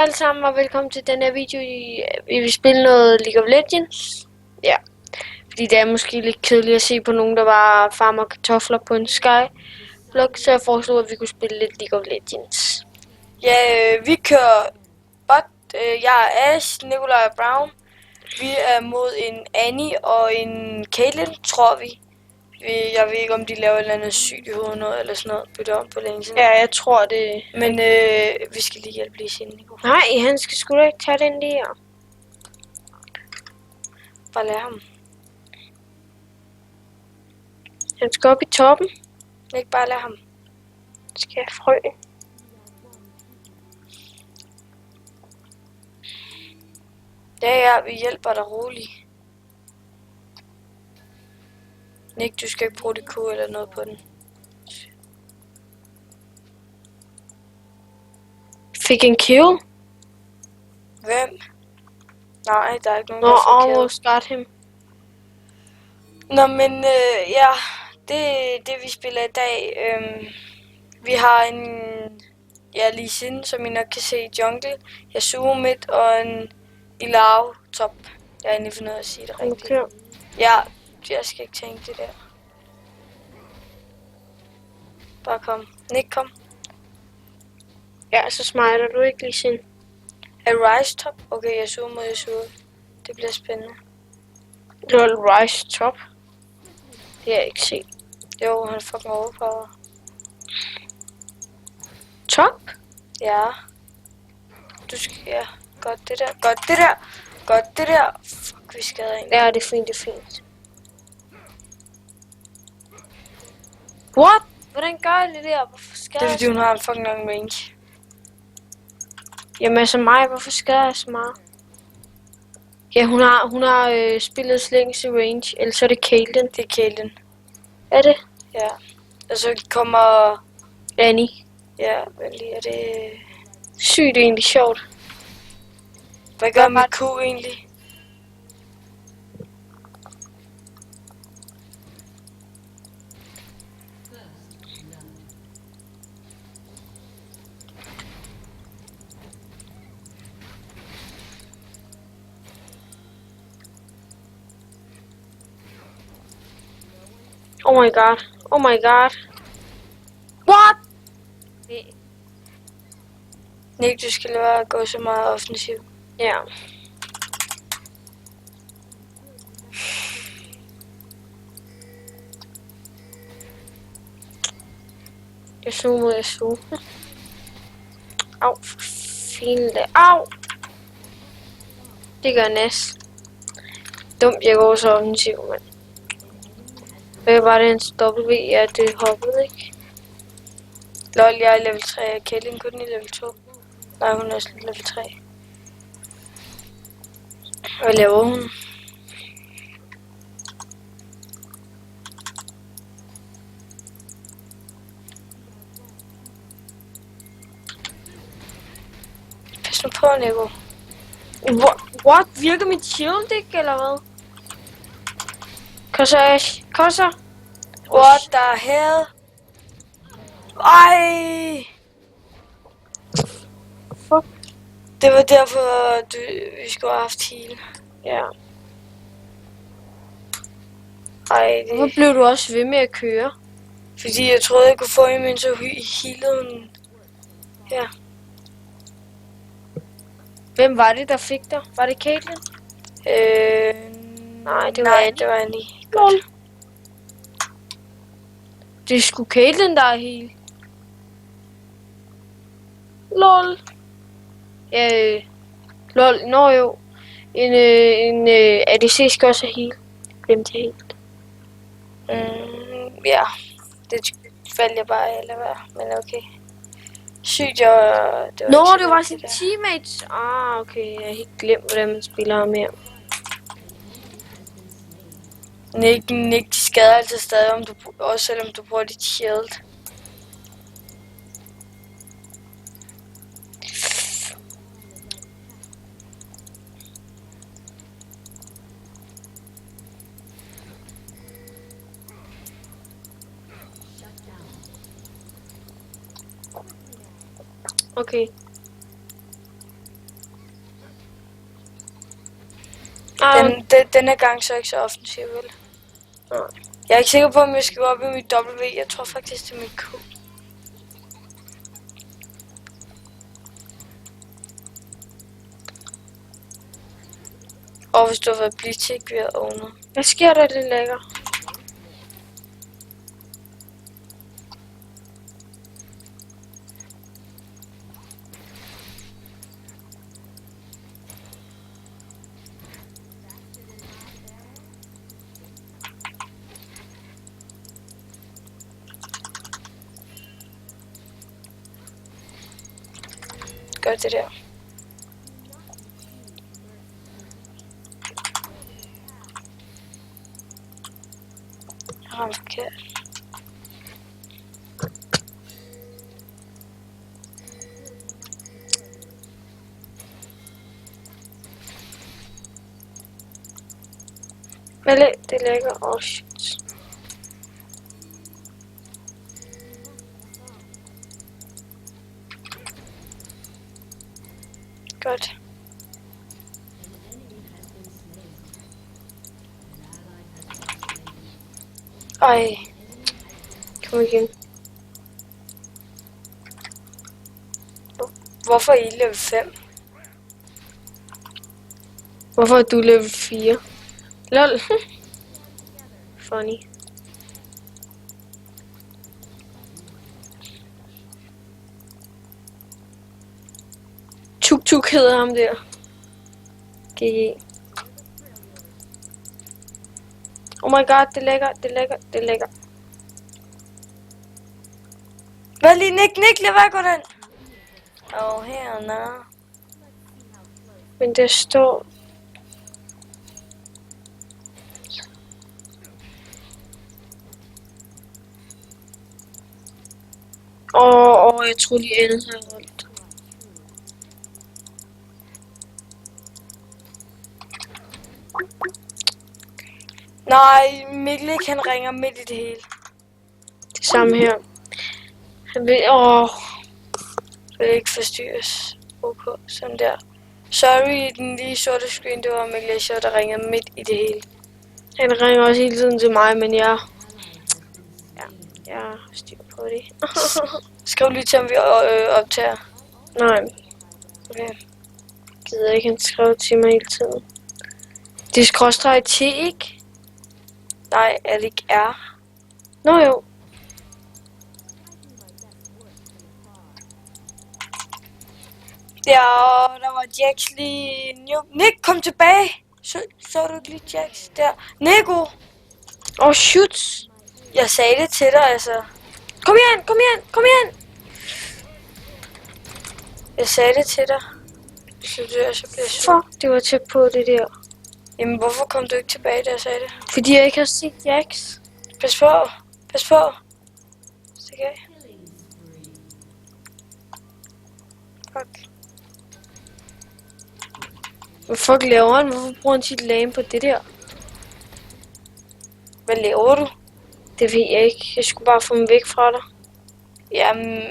Alle sammen og velkommen til den her video. Vi vil spille noget League of Legends. Ja, fordi det er måske lidt kedeligt at se på nogen, der bare farmer kartofler på en skyblok, så jeg foreslog, at vi kunne spille lidt League of Legends. Ja, vi kører bot. Jeg er Ash, Nikolaj og Brown. Vi er mod en Annie og en Caitlyn, tror vi. Jeg ved ikke, om de laver et eller andet sygt i hovedet noget, eller sådan noget. Bytte om på længe siden. Ja, jeg tror det. Men vi skal lige hjælpe lige siden, Nico. Nej, han skal sgu da ikke tage den der. Bare lad ham. Han skal op i toppen. Ikke bare lad ham. Skal jeg frø? Ja, vi hjælper dig roligt. Nick, du skal ikke bruge det Q eller noget på den. Fik en kill? Hvem? Nej, der er ikke nogen, Nå, der får kill. almost got him. Nå, men ja, det vi spiller i dag. Vi har en, Lee Sin, som I nok kan se i jungle. Yasuo midt og en Ilau top. Jeg er inde for noget at sige det rigtigt. Okay. Ja, jeg skal ikke tænke det der. Bare kom. Nick, kom. Ja, så smiler du ikke lige sin. Er Ryze top? Okay, Yasuo mod Yasuo. Det bliver spændende. Lol, Ryze top. Det har jeg ikke set. Jo, han er fucking overpowered. Top? Ja. Du skal, ja. Godt det der. Godt det der. Godt det der. Fuck, vi skader en. Ja, det er fint, det er fint. What? Hvordan gør jeg det der? Hvorfor skal Det er jeg fordi, hun har en fucking lang range. Jamen altså mig, hvorfor skal jeg så meget? Ja, hun har spillet længst i range, ellers så er det Caitlyn. Det er Caitlyn. Er det? Ja. Og så kommer... Annie. Ja, vent lige, er det... Sygt egentlig sjovt. Hvad gør mit Q egentlig? Oh my god. Oh my god. What? Nick, du skal lade være at gå så meget offensiv. Ja. Jeg zoomer, jeg zoomer. Au, for filen da. Au! Det gør næst. Dumt, jeg går så offensiv, mand. Hvad var det, hans W? Ja, det hoppede, ikke? Lol, jeg er level 3, og Caitlyn kun i level 2. Nej, hun er også level 3. Hvad laver hun? Pas nu på, Nico. What? Virker mit shield ikke, eller hvad? Kom så, Ash. Kom så. What the hell? Ej! Fuck. Det var derfor, vi skulle have haft heal. Ja. Ej, Hvorfor det... blev du også ved med at køre? Fordi jeg troede, jeg kunne få hende, men så healede hun. Ja. Hvem var det, der fik dig? Var det Caitlyn? Nej, det var Annie. det var Annie. Lol. Det er sgu Caitlyn, der er helt. Lol. Ja, lol. Nå jo. En ADC skal også have heal. Glemte jeg helt. Ja, det faldt jeg bare af, eller hvad? Men okay. Sygt, jeg var... Nå, det var sin teammates. Ah, okay. Jeg har helt glemt, hvordan man spiller mere. Nick, de skader altid stadig, også selvom du bruger dit shield. Okay. Denne gang så ikke så offensiv, vel? Nej. Jeg er ikke sikker på, om jeg skal gå op i mit W. Jeg tror faktisk, det er mit Q. Og hvis du har været blitik, vi har owner. Hvad sker der, det lækker? Gør det der. Jeg rammer forkert. Hvad det lækker? Åh, shit. Godt. Ej. Kom igen. Hvorfor er I level 5? Hvorfor er du level 4? Lol. Funny. Tuk hedder ham der. GG. Oh my god, det er lækker. Hvad lige, Nick, lad være gå den. Her, nå. Men der står... jeg tror lige andet har holdt. Nej, Mikkel han ringer midt i det hele. Det samme her. Han vil... vil ikke forstyrres. Okay, sådan der. Sorry, den lige sorte screen, det var Mikkel, der ringede midt i det hele. Han ringer også hele tiden til mig, men jeg styr på det. Skriv lige til, om vi optager. Nej, Okay. gider ikke, han skriver til mig hele tiden. Det er skråstreg T, ikke? Nej, er det ikke R? Nå jo. Ja, der var Jax lige... Nick, kom tilbage! Så du ikke lige Jax der? Nico! Shoot! Jeg sagde det til dig, altså. Kom igen! Jeg sagde det til dig. Hvis du dør, så bliver jeg sur. Fuck, det var tæt på det der. Jamen, hvorfor kom du ikke tilbage, da jeg sagde det? Fordi jeg ikke har set Jax. Pas på. Stik af. Fuck. Hvad fuck laver han? Hvorfor bruger han sit lame på det der? Hvad laver du? Det ved jeg ikke. Jeg skulle bare få dem væk fra dig. Jamen,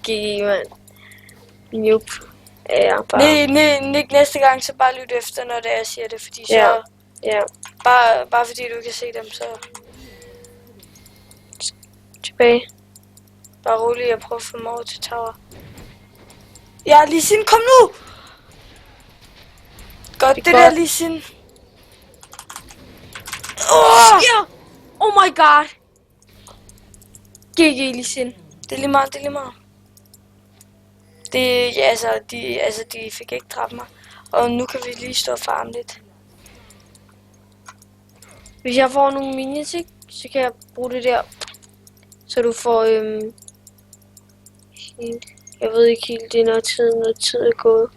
GG, mand. Jup. Ja, bare... Nick, næste gang, så bare lyt efter, når det er, jeg siger det, fordi så... Ja. Bare fordi du kan se dem, så... Tilbage. Bare rolig, jeg prøver at få mig over til tower. Ja, Lee Sin, kom nu! Godt, det der, Lee Sin. Ja! Oh my god! GG, Lee Sin. Det er lige meget. Det, ja, de fik ikke dræbt mig. Og nu kan vi lige stå og farme lidt. Hvis jeg får nogle minions, ikke, så kan jeg bruge det der. Så du får, jeg ved ikke helt, det er noget tid er gået.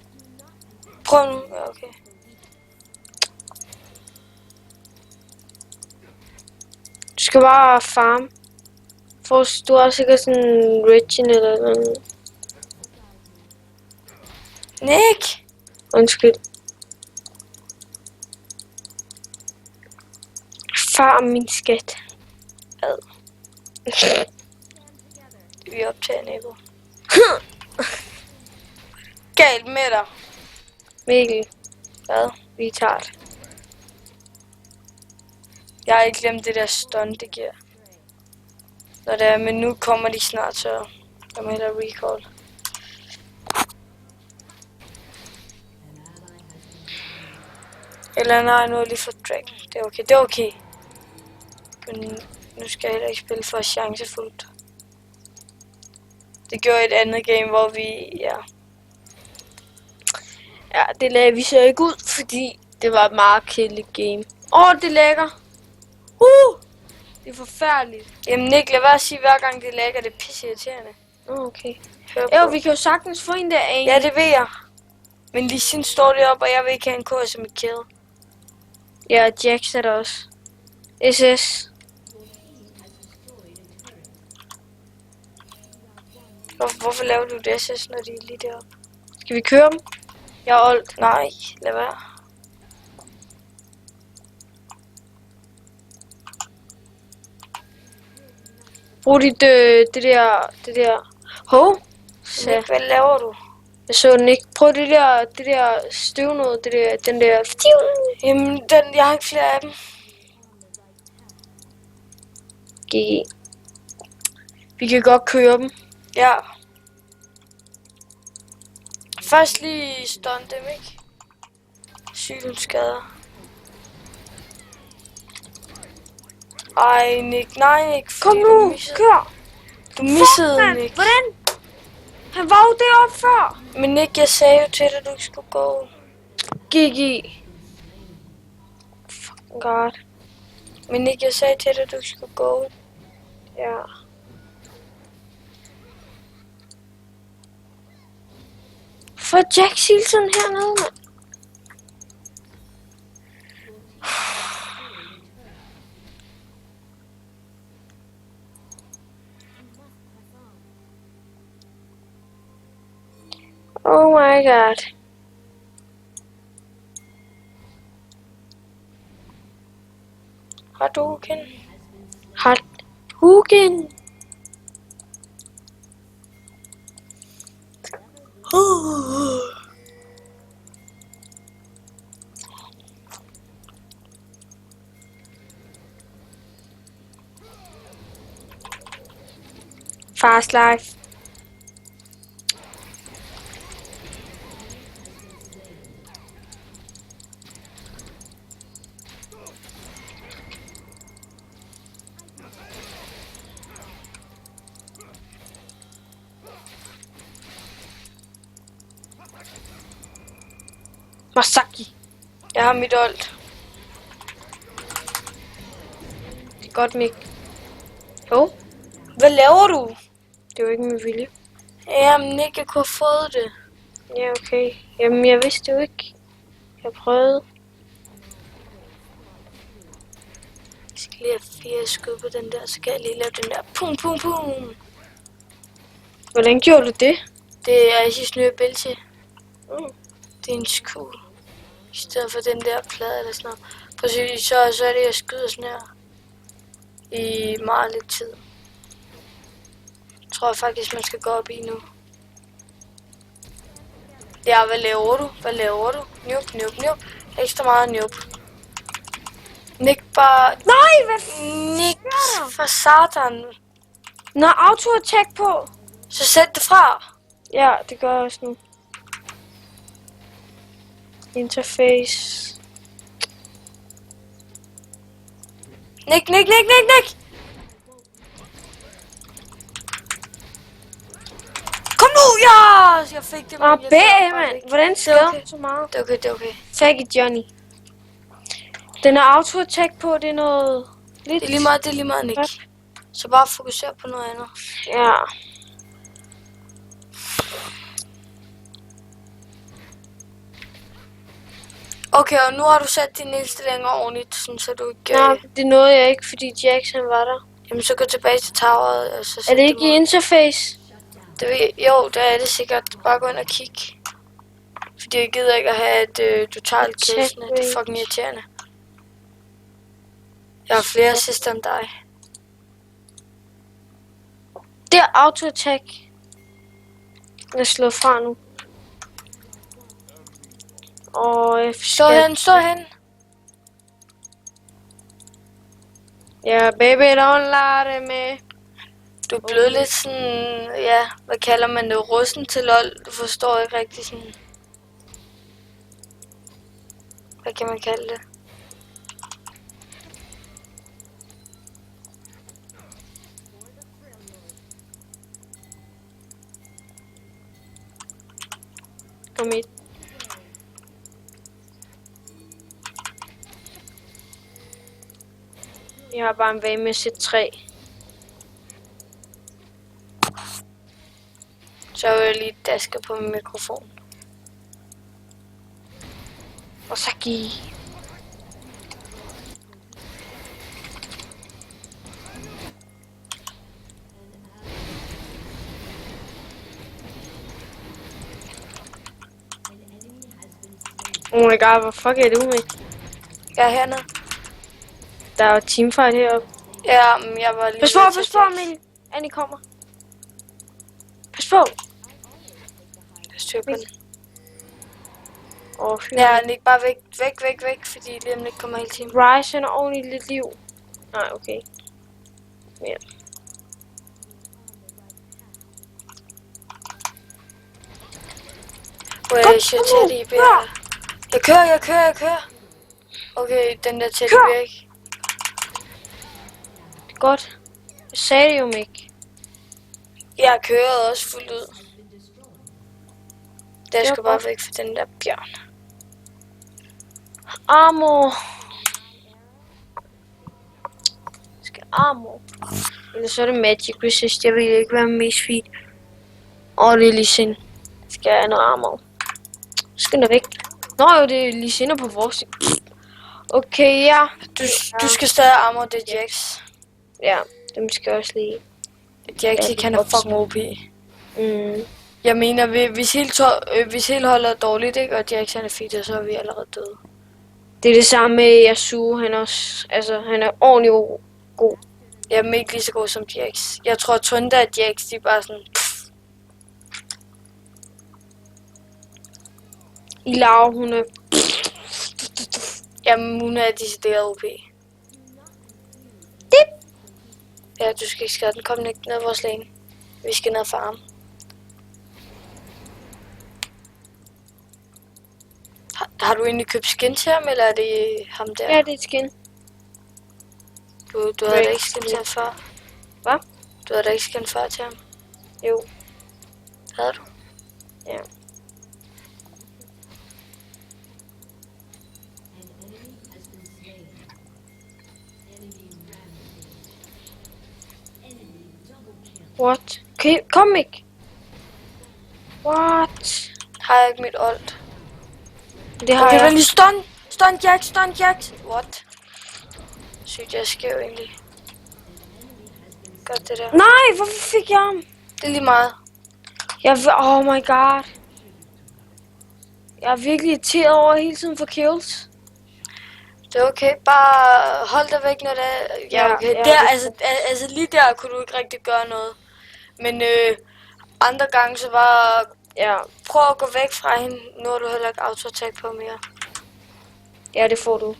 Prøv nu, ja, okay. Du skal bare farme. Du har sikkert sådan en Regin eller noget. Nick! Undskyld. Farm, min skat. Ad. Vi optager, Nico. Gal med dig. Mikkel, Hvad? vi tager det. Jeg har ikke glemt det der stunt, det giver. Når det er, men nu kommer de snart, så jeg må hellere recall. Eller nej, nu er jeg lige for Dragon. Det er okay, det er okay. Men nu skal jeg heller ikke spille for chancefuldt. Det gjorde et andet game, hvor vi, ja. Ja, det lagde vi så ikke ud, fordi det var et meget kedeligt game. Det er lækker. Det er forfærdeligt. Jamen Nick, lad være at sige hver gang det lægger, det er pisse irriterende. Okay. Hør Jo, på. vi kan jo sagtens få en der af. Ja, det ved jeg. Men lige siden står det op, og jeg vil ikke have en kurs som et kill. Ja, Jax er der også. SS. Hvorfor laver du det SS, når de er lige deroppe? Skal vi køre dem? Jeg er oldt. Nej, lad være. Brug dit, det der. Hov. Så. Nick, hvad laver du? Jeg så den ikke. Prøv det der støvnode, den der. Jamen, jeg har ikke flere af dem. GG. Vi kan godt køre dem. Ja. Først lige stunt dem, ikke? Sygeskader. Ej, Nick, nej, Nick. Kom nu, kør. Du missede, Nick. Hvordan? Han var jo deroppe før. Men Nick, jeg sagde jo til dig, at du ikke skulle gå. GG. Fucking god. Men Nick, jeg sagde til dig, at du ikke skulle gå. Ja. For Jack Silson hernede, mand. Oh my god. Hadouken. Hadouken. Fast life. Masaki. Jeg har mit old. Det er godt, Mik. Jo, Hvad laver du? det var ikke med vilje. Jamen, Nick, jeg kunne have fået det. Ja, okay. Jamen, jeg vidste jo ikke. Jeg prøvede. Jeg skal lige have 4 skud på den der, så kan jeg lige lave den der pum pum pum. Hvordan gjorde du det? Det er Isis nye ability. Mm. Det er en skud. I stedet for den der plade eller sådan noget. Præcis, så er det, jeg skyder sådan her. I meget lidt tid. Tror jeg faktisk, man skal gå op i nu. Ja, hvad laver du? Hvad laver du? Nup, nup, nup. Ekstra meget nup. Nick bare... Nej, hvad Nick, for satan. Nå, auto-attack på. Så sæt det fra. Ja, det gør jeg også nu. Interface. Nick, Nick, Nick, Nick, Nick! Kom nu, ja! Jeg fik det, men jeg B, gad bare mand. ikke. Hvordan Det er skrev okay. du så meget? Det er okay, det er okay. Fag i Johnny. Den er auto-attack på, det er noget... Lidt... Det er lige meget, Nick. Ja. Så bare fokuser på noget andet. Ja. Okay, og nu har du sat dine indstillinger ordentligt, sådan, så du ikke... Nå, det nåede jeg ikke, fordi Jackson var der. Jamen, så gå tilbage til toweret, og så... Er det ikke i interface? Jo, der er det sikkert. Bare gå ind og kig. Fordi jeg gider ikke at have et totalt kæsende. Det er fucking irriterende. Jeg har flere assist end dig. Det er auto-attack. Den er slået fra nu. Og jeg Stå hen, stå hen. Ja, baby, don't lade med. Du er blevet lidt sådan, ja, hvad kalder man det, russen til lol. Du forstår ikke rigtig sådan, hvad kan man kalde det? Kom hit. Jeg har bare en vane med at sætte 3. Så vil jeg lige daske på min mikrofon. Og så giv. Oh my god, hvor fuck er du med? Jeg er hernede. Der er jo teamfight heroppe. Ja, men jeg var lige... Pas på, Amelie. Annie kommer. Pas på. Jeg styr på den. Ja, Ja, læg bare væk, fordi lige om lidt kommer hele timen. Ryze er ordentligt lidt liv. Nej, okay. Ja. Shit, teddybear. Jeg kører. Okay, den der teddybear ikke. Godt. Jeg sagde det jo, Mik. Jeg kører også fuldt ud. Der skal bare væk fra den der bjørn. Armor. Skal armor. Eller så er det magic resist. Jeg ved ikke, hvad er mest fint. Og det er lige sind. Skal jeg have noget armor. Skal der væk. Nå jo, det er lige sind på vores. Okay, ja. Du skal stadig armor, det er Jax. Ja, dem skal jeg også lige. Jax, Ja, kan have fucking OP. Jeg mener, hvis hele holdet er dårligt, ikke, og Jax han er fedt, så er vi allerede døde. Det er det samme med Yasuo. Han er også, altså, han er ordentligt god. Jeg er ikke lige så god som Jax. Jeg tror, Trunda og Jax, de er bare sådan... Ilau, hun er... Jamen, hun er decideret OP. Dip. Ja, du skal ikke skade den. Kom ned vores lane. Vi skal ned og farme. Har du egentlig købt skin til ham, eller er det ham der? Ja, det er et skin. Du havde da ikke skin til ham før? Hvad? Du havde da ikke skin før til ham? Jo. Havde du? Ja. What? Okay, kom ikke. What? Har jeg ikke mit ult? Det har Okay, jeg. lige stun Jax. What? Sygt, jeg skæv egentlig. Godt det der. Nej, hvorfor fik jeg ham? Det er lige meget. Oh my god. Jeg er virkelig irriteret over hele tiden for kills. Det er okay, bare hold dig væk, når det er... Ja, okay. Ja, Der, altså lige der kunne du ikke rigtig gøre noget. Men andre gange så bare... Ja. Prøv at gå væk fra hende. Nu har du heller ikke auto-attack på mere. Ja, det får du.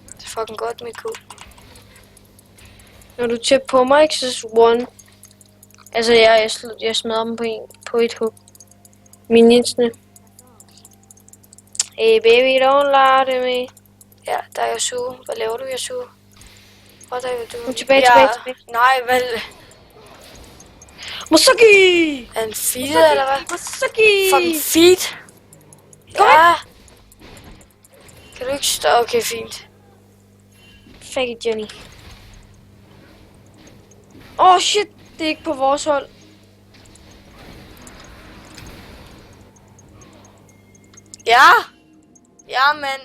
Det er fucking godt, Miku. Når du er tæt på mig, ikke, så one. Altså, jeg smadrer dem på et hug. Minionsene. Hey baby, don't lie to me. Ja, der er Yasuo. Hvad laver du, Yasuo? Hvad der er du? Kom tilbage. Nej, vel... Mosaki! Er han feedet, eller hvad? Mosaki! Fucking feed. Ja. Kan du ikke stå? Okay, fint. Fuck it, Jenny. Oh shit, det er ikke på vores hold. Ja! Ja, men...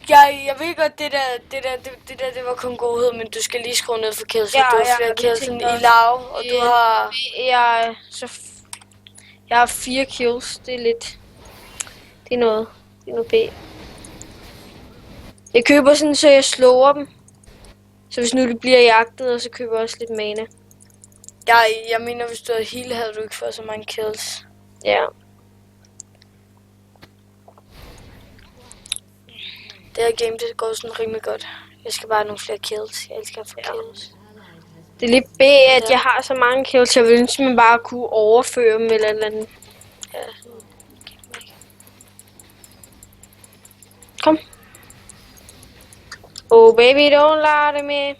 Jeg ved godt, det der, det var kun godhed, men du skal lige skrue ned for kills, for du har flere kills end i lav, og du har... Jeg har 4 kills, det er lidt... Det er noget B. Jeg køber sådan, så jeg slår dem. Så hvis nu det bliver jagtet, og så køber jeg også lidt mana. Jeg mener, hvis du havde heal, havde du ikke fået så mange kills. Ja. Det her game, det går sådan rimelig godt. Jeg skal bare have nogle flere kills. Jeg elsker at få kills. Det er lidt B, at jeg har så mange kills. Jeg vil ønske, man bare kunne overføre dem eller et eller andet. Ja. Kom. Oh baby, don't lie to me.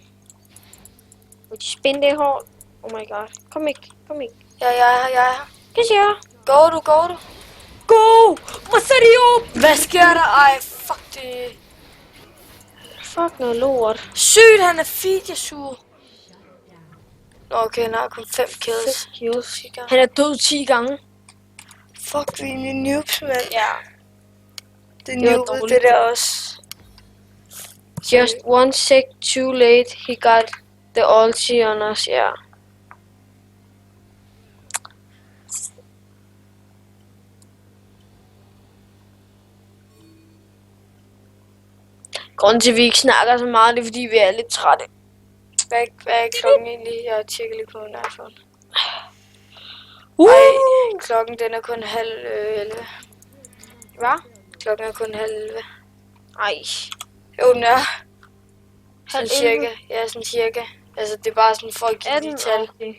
Would you spin det hår? Oh my god. Kom ikke. Ja. Hvad siger du? Går du? Go! What's up? Hvad sker der? Ej, fuck det. Fuck noget lort. Sygt, han er feed, jeg suger. Nå, okay, han har kun 5 kills. 5 kills. 10 gange. Han er død 10 gange. Fuck, vi er en noobs, mand. Ja. Det er Det var noobet, dårligt. det der også. Just one sec too late. He got the ulti on us, ja. Grunden til, at vi ikke snakker så meget, det er, fordi vi er lidt trætte. Hvad er klokken egentlig? Jeg tjekker lige på min iPhone. Ej, klokken den er kun halv 11. Hvad? Klokken er kun halv 11. Ej. Jo, den er. Halv Sådan 11? cirka. Ja, sådan cirka. Altså, det er bare sådan for at give Er lige den tal. okay?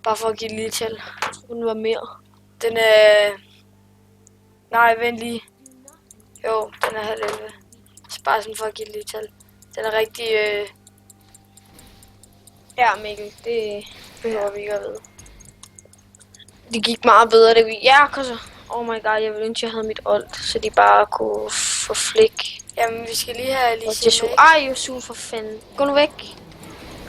Bare for at give lige tal. Jeg troede, den var mere. Den er... Nej, vent lige. Jo, den er halv 11. Så bare sådan for at give lige tal. Den er rigtig... Ja, Mikkel, det behøver vi ikke at vide. Det gik meget bedre, det vi... Ja, så. Oh my god, jeg ville ønske, jeg havde mit ult, så de bare kunne få flik. Jamen, vi skal lige have lige Og sin Yasuo. Ej, Yasuo, for fanden. Gå nu væk.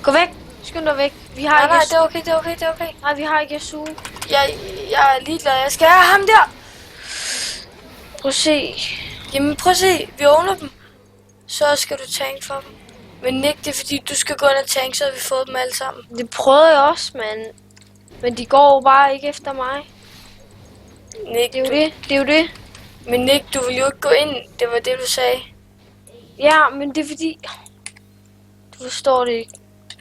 Gå væk. Skynd dig væk. Vi har Nej, ikke det er okay, det er okay, det er okay. Nej, vi har ikke Yasuo. Jeg er ligeglad. Jeg skal have ham der. Prøv at se. Jamen, prøv at se. Vi åbner dem. Så skal du tank for dem. Men ikke det er fordi, du skal gå ind og tank, så har vi fået dem alle sammen. Det prøvede jeg også, mand. Men de går jo bare ikke efter mig. Nick, Det er jo det. Det er jo det. Men Nick, du vil jo ikke gå ind. Det var det, du sagde. Ja, men det er fordi... Du forstår det ikke.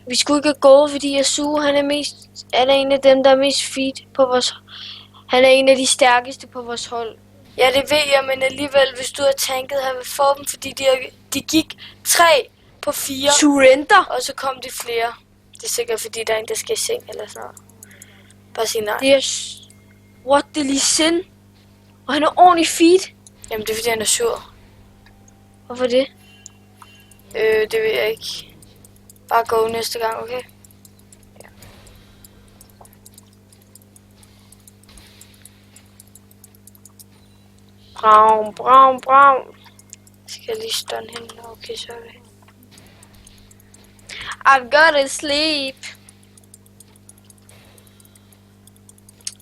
Vi skulle ikke have gået, fordi Yasuo, han er en af dem, der er mest feed på vores... Han er en af de stærkeste på vores hold. Ja, det ved jeg, men alligevel, hvis du har tanket, havde vi fået dem, fordi de gik 3 på 4. Surrender! Og så kom de flere. Det er sikkert, fordi der er en, der skal i seng eller sådan noget. Bare sig nej. Det er... What, det er lige sind. Og han er ordentlig feed. Jamen, det er fordi, han er sur. Hvorfor det? Det ved jeg ikke. Bare gå næste gang, okay? Ja. Braun. Skal jeg lige stående hende? Okay, sorry. I've got to sleep.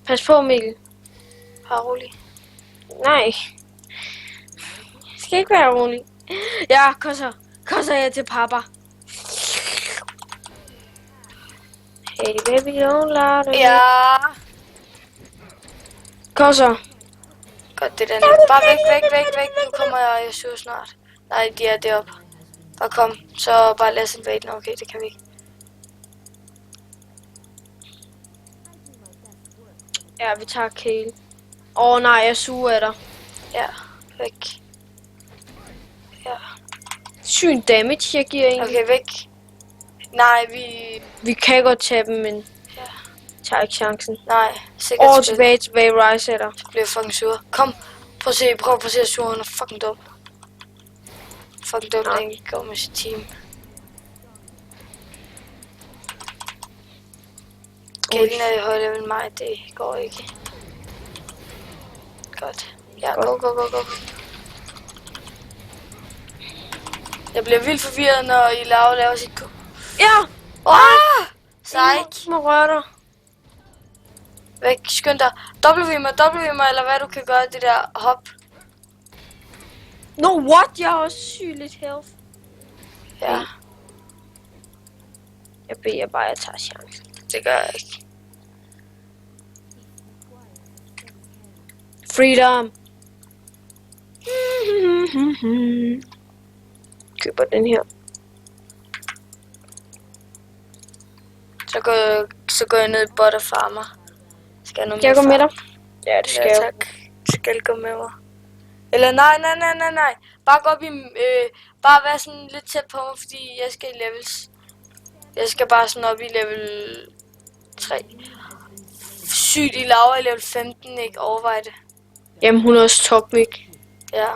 Pas på, Mikkel. Bare rolig. Nej. Jeg skal ikke være rolig. Ja, kosser jeg til papa. Hey baby, don't lie to me. Ja. Kosser. Godt, det der. Bare væk. Nu kommer jeg sur snart. Nej, de er deroppe. Bare kom. Så bare lad os invade. Nå, okay, det kan vi ikke. Ja, vi tager Kale. Nej, jeg suger af dig. Ja, væk. Ja. Sygt damage, jeg giver en. Okay, væk. Nej, Vi kan godt tage dem, men Ja. tager ikke chancen. Nej, sikkert spil. Tilbage, Rise etter. Så bliver jeg fucking sur. Kom, prøv at se sur. Han er fucking dum. Fucking dum, Nej. der ikke går med sit team. Kælen er i højere level end mig, det går ikke. Godt. Ja, gå. Jeg bliver vildt forvirret, når I laver sit ku. Ja! Psych! Du må røre dig. Væk, skynd dig. W mig, eller hvad du kan gøre, det der hop. No, what? Jeg har også sygt lidt health. Ja, Jeg beder bare, jeg tager chancen. det gør jeg ikke. Freedom. Køber den her. Så så går jeg ned i bot og farmer. Skal jeg, Kan jeg gå med dig? Ja, det skal Ja, jeg. tak. Skal gå med mig. Eller nej. Bare gå op i... bare være sådan lidt tæt på mig, fordi jeg skal i levels. Jeg skal bare sådan op i level 3. Sygt, I laver i level 15, ikke? Overvej det. Jamen, hun er også top, Mik. Ja.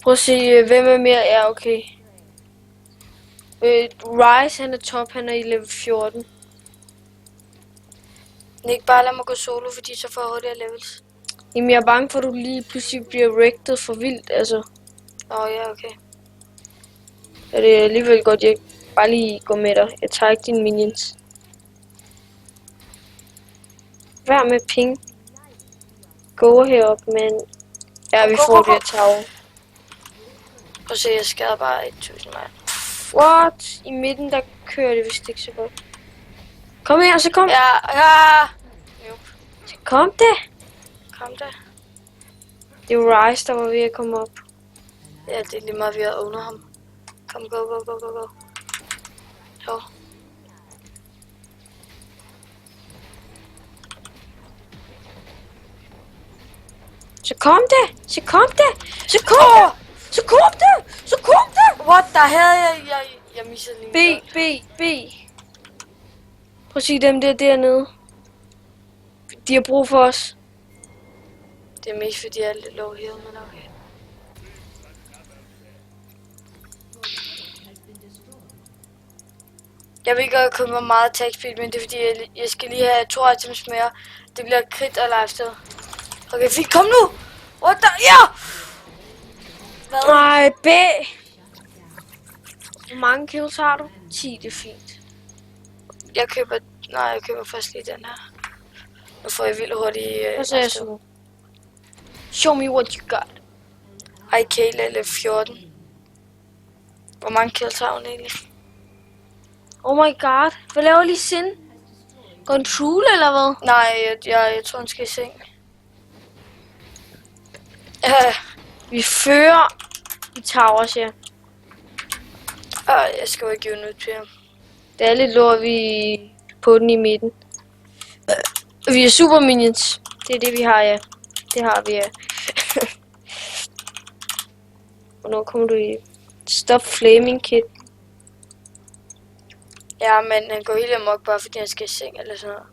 Prøv at se, hvem er mere? Ja, okay. Rise, han er top, han er i level 14. Ikke bare lad mig gå solo, fordi så får jeg hurtigere levels. Jamen, jeg er bange for, at du lige pludselig bliver wrecked for vildt, altså. Ja, okay. Ja, det er alligevel godt, jeg bare lige går med dig. Jeg tager ikke dine minions. Vær med ping. Gå herop, men... Ja, vi får det her tag. Prøv at se, jeg skader bare 1000 mand. What? I midten, der kører det vist ikke så godt. Kom her, så kom. Ja. Jo, Så kom det. kom da. Det var Rise, der var ved at komme op. Ja, det er lige meget, vi har owner ham. Kom, go. Jo. Så kom det. Så kom det. What the hell? Jeg missede lige. B. Prøv at sige dem der dernede. De har brug for os. Det er mest fordi jeg er lidt low heal, men okay. Jeg vil ikke købe mig meget attack speed, men det er fordi jeg skal lige have 2 items mere. Det bliver crit og lifesteal. Okay, fint. Kom nu! What the... Ja! Hvad? Nej, B. Hvor mange kills har du? 10, det er fint. Jeg køber først lige den her. Nu får jeg vildt hurtigt... Hvad så jeg så? Show me what you got. Ej, Kayla level 14. Hvor mange kills har hun egentlig? Oh my god. Hvad laver lige Sin? Går en trule eller hvad? Nej, jeg tror hun skal i seng. Vi fører i towers, ja. Jeg skal jo ikke give den ud til ham. Det er lidt lort, vi er på den i midten. Vi er super minions. Det er det, vi har, ja. Det har vi, ja. Hvornår kommer du i? Stop flaming, kid. Ja, men han går helt amok bare fordi han skal i seng eller sådan noget.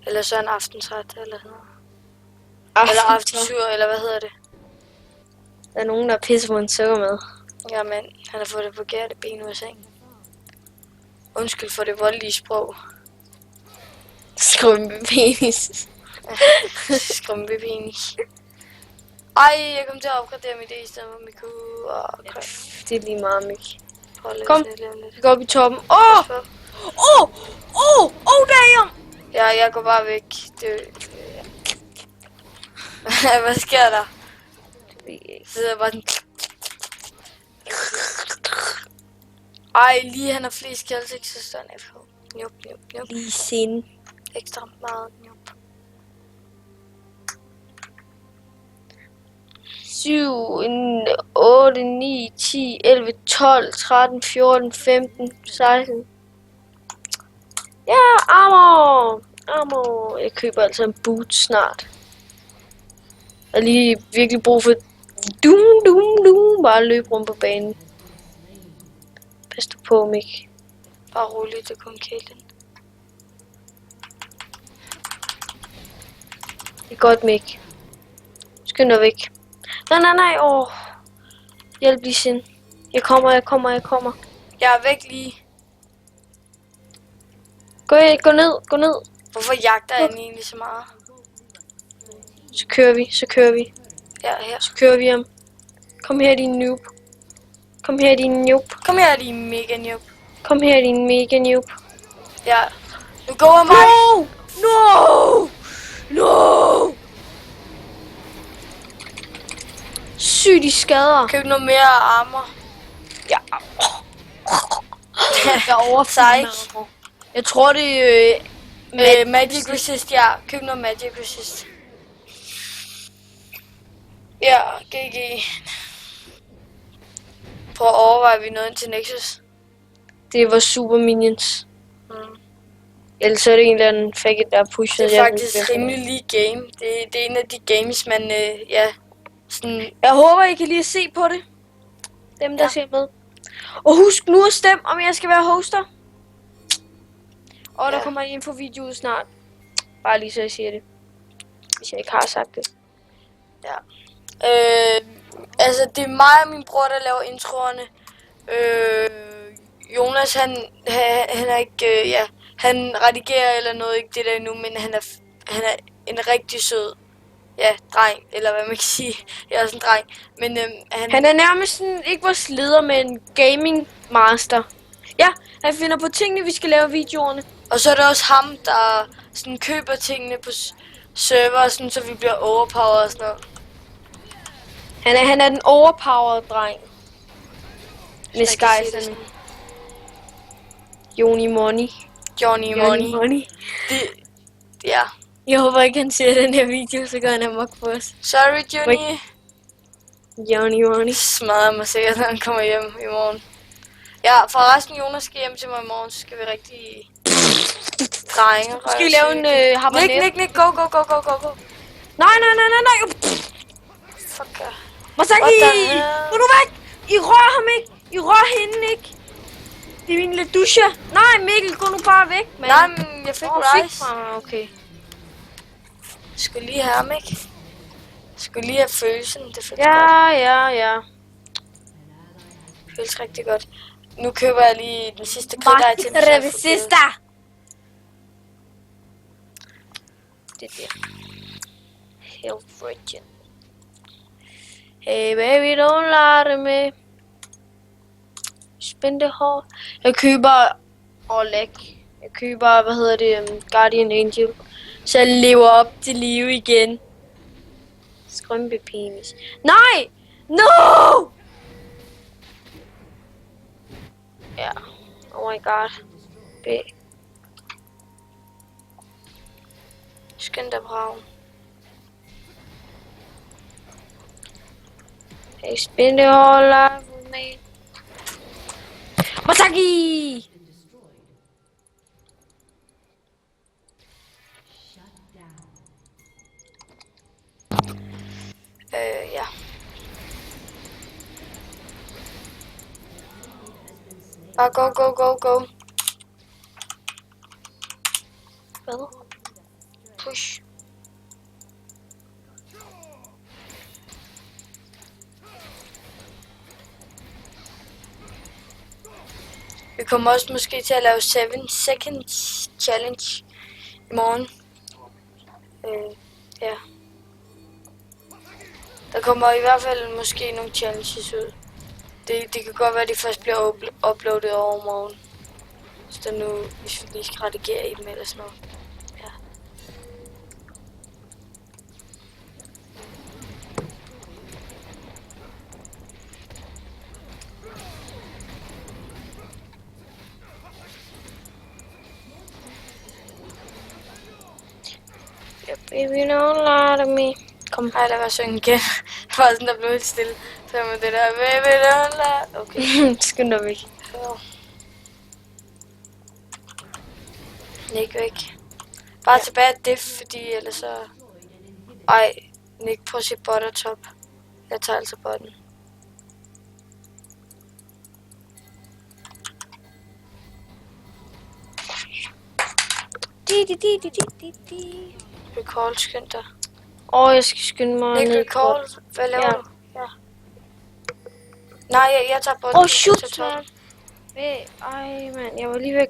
Eller så en aftensret eller sådan noget. Eller aftensur, eller hvad hedder det? Der er nogen, der pisser på en sukker med. Jamen, han har fået det forkerte ben ud af sengen. Undskyld for det voldelige sprog. Skrumpepenis. Skrumpepenis. Ej, jeg kom til at opgradere mit i stedet for Miku. Det er lige meget, Mik. Kom, Vi går op i toppen. Damn! Ja, jeg går bare væk. Hvad sker der? Det er bare den... Ej, lige han har flest kills, ikke så sådan FH. Nup. Lige sind. Ekstra meget nup. 7, 8, 9, 10, 11, 12, 13, 14, 15, 16. Ja, armor. Jeg køber altså en boot snart. Jeg har lige virkelig brug for dum. Bare løbe rundt på banen. Pas du på, Mik. Bare roligt, det kom Caitlyn. Det er godt, Mik. Skynd dig væk. Nej. Hjælp lige sind. Jeg kommer. Jeg er væk lige. Gå ned. Hvorfor jagter jeg egentlig så meget? Så kører vi. Ja, her. Så kører vi ham. Kom her, din noob. Kom her, din mega noob. Ja. Nu går jeg mig. No! Sygt i skader. Køb noget mere armor. Ja. Jeg overfalder. Jeg tror det er Magic Resist, ja. Køb noget Magic Resist. Ja, GG. Prøv at overveje, vi nåede ind til Nexus. Det var super minions. Ellers så er det en eller anden faggot, der har pushet. Det er faktisk rimelig lige game. Det er en af de games, man, sådan... Jeg håber, I kan lige se på det. Dem, der ser med. Og husk nu at stemme, om jeg skal være hoster. Og der kommer en info-video ud snart. Bare lige så jeg siger det. Hvis jeg ikke har sagt det. Ja. Altså, det er mig og min bror, der laver introerne. Jonas, han er ikke... han redigerer eller noget, ikke det der endnu, men han er en rigtig sød... Ja, dreng, eller hvad man kan sige. Jeg er også en dreng. Men han er nærmest sådan, ikke vores leder, men gaming master. Ja, han finder på tingene, vi skal lave videoerne. Og så er det også ham, der sådan køber tingene på server, sådan, så vi bliver overpowered og sådan noget. Han er den overpowered dreng. Med skejserne. Johnny Money. Johnny Money. Ja. Jeg håber ikke, han ser den her video, så går han amok på os. Sorry, Johnny. Johnny Money. Smadrer mig sikkert, når han kommer hjem i morgen. Ja, forresten, Jonas skal hjem til mig i morgen, så skal vi rigtig drenge. Skal vi lave en habanero? Nick, go. Nej. Fuck. Masaki! Gå nu væk! I rører ham ikke! I rører hende ikke! Det er min lille dusche. Nej, Mikkel, gå nu bare væk, mand. Nej, men jeg fik rice. Okay. Jeg skulle lige have ham, ikke? Jeg skulle lige have følelsen, det føles godt. Ja. Det føles rigtig godt. Nu køber jeg lige den sidste kridtej til mig. Det der. Health Regen. Hey baby, don't lie to me. Spændende hår. Jeg køber Jeg køber, Guardian Angel. Så jeg lever op til liv igen. Skrømpepenis. Nej! No! Ja. Oh my god. B. Skynd dig, Brav. Hey, spin the whole life with me. Masaki! Ja. Bare go. Hvad? Push. Vi kommer også måske til at lave 7 seconds challenge i morgen. Ja. Der kommer i hvert fald måske nogle challenges ud. Det kan godt være, at de først bliver uploadet over morgen. Så nu, hvis vi lige skal redigere i dem eller sådan noget. Ja. Baby, don't lie to me. Kom. Ej, der var synge igen. Det var sådan, der blev helt stille. Så med det der, baby, don't lie. Okay. Skynd dig væk. Ja. Nick væk. Bare tilbage diff, fordi ellers så... Ej, Nick, prøv at se bottertop. Jeg tager altså botten. Recall, skynd dig. Jeg skal skynde mig Nick, ned. recall. Hvad laver du? Ja. Nej, jeg tager botten. Shoot, man. Ej, mand, jeg var lige væk.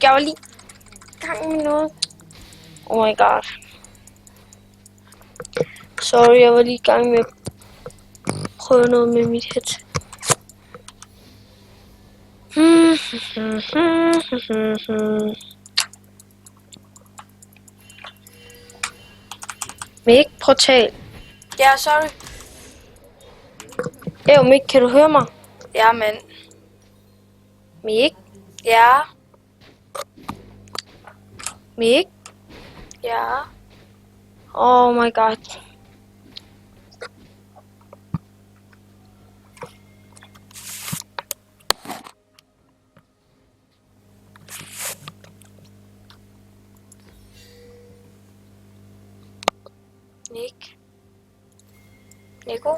Jeg var lige gang med noget. Oh my god. Sorry, jeg var lige i gang med at prøve noget med mit head. Mik, portal. Ja, sorry. Mik, kan du høre mig? Ja, men. Mik? Ja. Mik? Ja. Oh my god. Nico?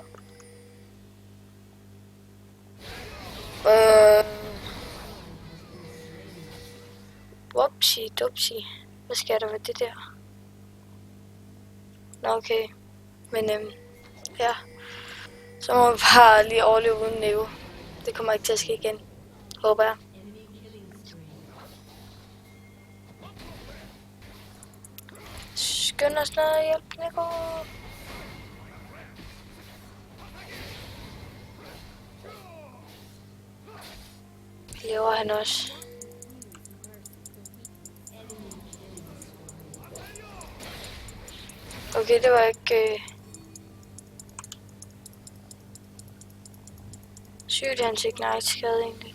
Whoopsie dupsie. Hvad sker der ved det der? Nå, okay. Men ja. Så må vi bare lige overleve uden Nico. Det kommer ikke til at ske igen. Håber jeg. Skynd os ned og hjælp Nico. Lever han også? Okay, det var ikke sygt, hans ignite skade egentlig.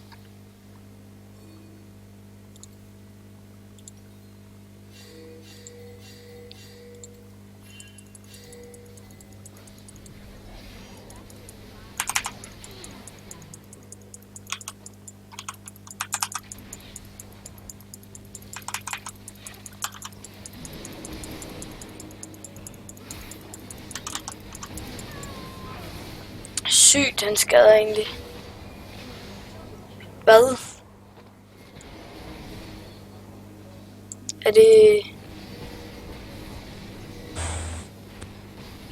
Sygt, han skader egentlig. Hvad? Er det...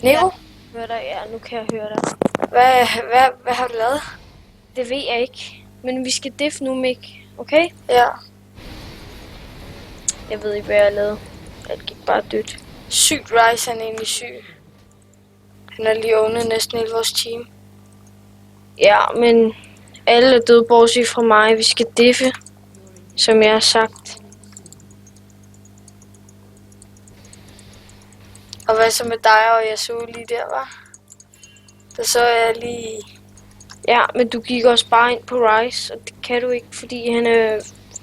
Nico? Hør dig, ja, nu kan jeg høre dig. Hvad har du lavet? Det ved jeg ikke. Men vi skal diff nu, Mik. Okay? Ja. Jeg ved ikke, hvad jeg lavede. Det gik bare dødt. Sygt Ryze, han er egentlig syg. Han er lige ownet næsten hele vores team. Ja, men alle er døde bortset fra mig. Vi skal diffe, som jeg har sagt. Og hvad så med dig og Yasuo lige der, var? Der så jeg lige... Ja, men du gik også bare ind på Ryze, og det kan du ikke, fordi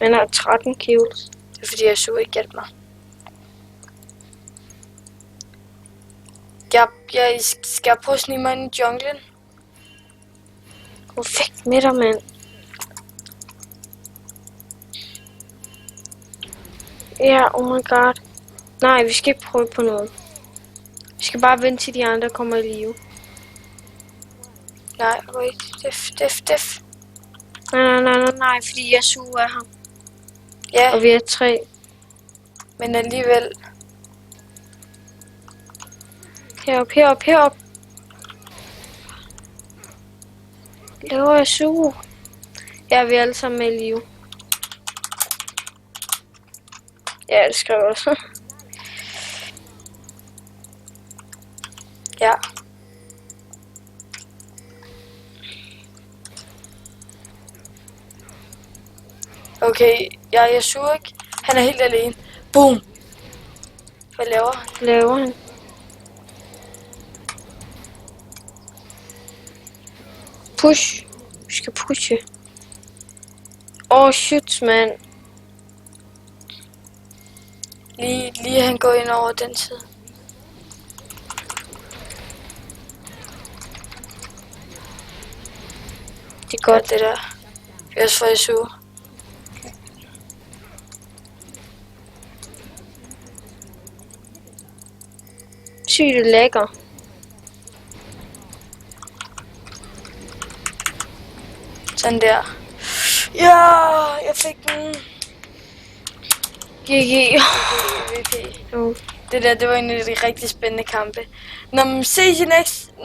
han har 13 kills. Det er fordi Yasuo ikke hjalp mig. Jeg skal prøve at snige mig ind i junglen. Gå væk med dig, mand. Ja, oh my god. Nej, vi skal ikke prøve på noget. Vi skal bare vente til de andre kommer i live. Nej, wait. Def. Nej, fordi jeg suger ham. Ja, Og vi er 3. men alligevel... Herop. Laver jeg suge? Ja, vi er alle sammen med i live. Ja, det skrev jeg også. Ja. Okay, jeg suger ikke. Han er helt alene. Boom! Hvad laver han? Laver han? Push. Vi skal pushe. Shit, man. Lige han går ind over den side. Det er godt. Det der. Vi er også for Yasuo. Sygt lækker. Sådan der. Ja, jeg fik den. GG. MVP. Det der, det var en af de rigtig spændende kampe. Når man ses i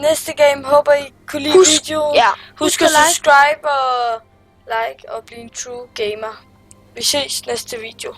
næste game, håber I kunne lide videoen. Ja. Husk at subscribe og like og blive en true gamer. Vi ses næste video.